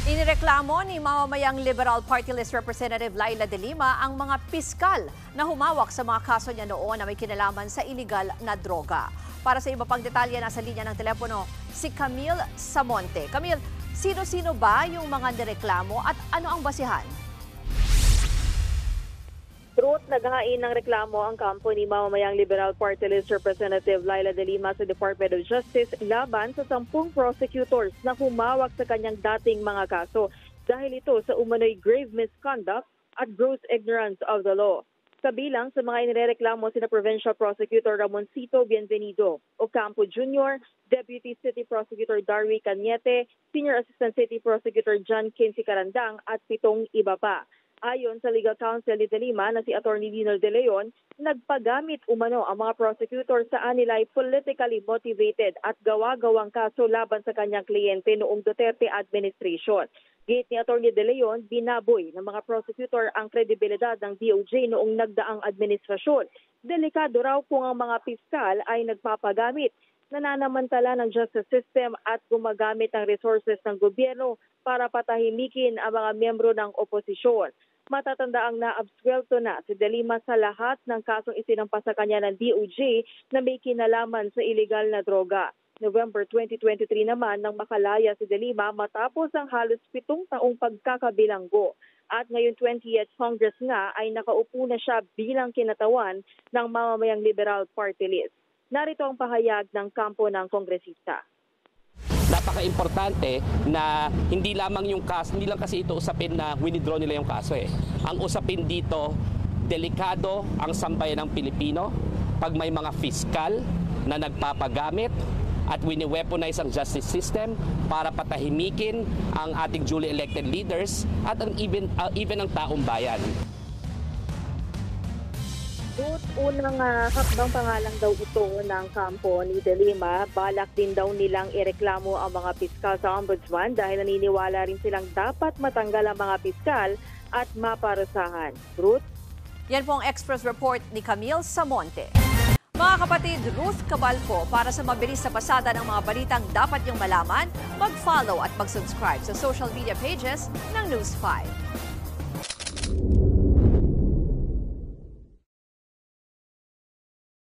Inireklamo ni mamamayang Liberal Party List Representative Laila De Lima ang mga piskal na humawak sa mga kaso niya noon na may kinalaman sa iligal na droga. Para sa iba pang detalye, nasa linya ng telepono si Camille Samonte. Camille, sino-sino ba yung mga nireklamo at ano ang basihan? Truth, naghahain ng reklamo ang kampo ni mamamayang Liberal Party List Representative Laila De Lima sa Department of Justice laban sa 10 prosecutors na humawak sa kanyang dating mga kaso dahil ito sa umano'y grave misconduct at gross ignorance of the law. Kabilang sa mga inireklamo sina Provincial Prosecutor Ramoncito Bienvenido, Ocampo Jr., Deputy City Prosecutor Darwi Cañete, Senior Assistant City Prosecutor John Quincy Carandang at 7 iba pa. Ayon sa legal counsel ni De Lima na si Atty. Dino De Leon, nagpagamit umano ang mga prosecutor sa anilay politically motivated at gawa-gawang kaso laban sa kanyang kliyente noong Duterte administration. Gate ni Atty. De Leon, binaboy ng mga prosecutor ang kredibilidad ng DOJ noong nagdaang administrasyon. Delikado raw kung ang mga piskal ay nagpapagamit, nananamantala ng justice system at gumagamit ng resources ng gobyerno para patahimikin ang mga miyembro ng oposisyon. Matatandaang naabsuelto na si De Lima sa lahat ng kasong isinampa sa kanya ng DOJ na may kinalaman sa iligal na droga. November 2023 naman nang makalaya si De Lima matapos ang halos 7 taong pagkakabilanggo. At ngayon 20th Congress nga ay nakaupo na siya bilang kinatawan ng mamamayang Liberal Party List. Narito ang pahayag ng kampo ng kongresista. Napaka-importante na hindi lamang yung kaso, hindi lang kasi ito usapin na winidraw nila yung kaso eh. Ang usapin dito, delikado ang sambayan ng Pilipino pag may mga fiskal na nagpapagamit at wini-weaponize ang justice system para patahimikin ang ating duly elected leaders at even ang taong bayan. Unang hakbang pangalang daw ito ng kampo ni De Lima. Balak din daw nilang ireklamo ang mga piskal sa ombudsman dahil naniniwala rin silang dapat matanggal ang mga piskal at maparusahan. Ruth? Yan po ang Express Report ni Camille Samonte. Mga kapatid, Ruth Cabalco, para sa mabilis na pasada ng mga balitang dapat niyong malaman, mag-follow at mag-subscribe sa social media pages ng News 5.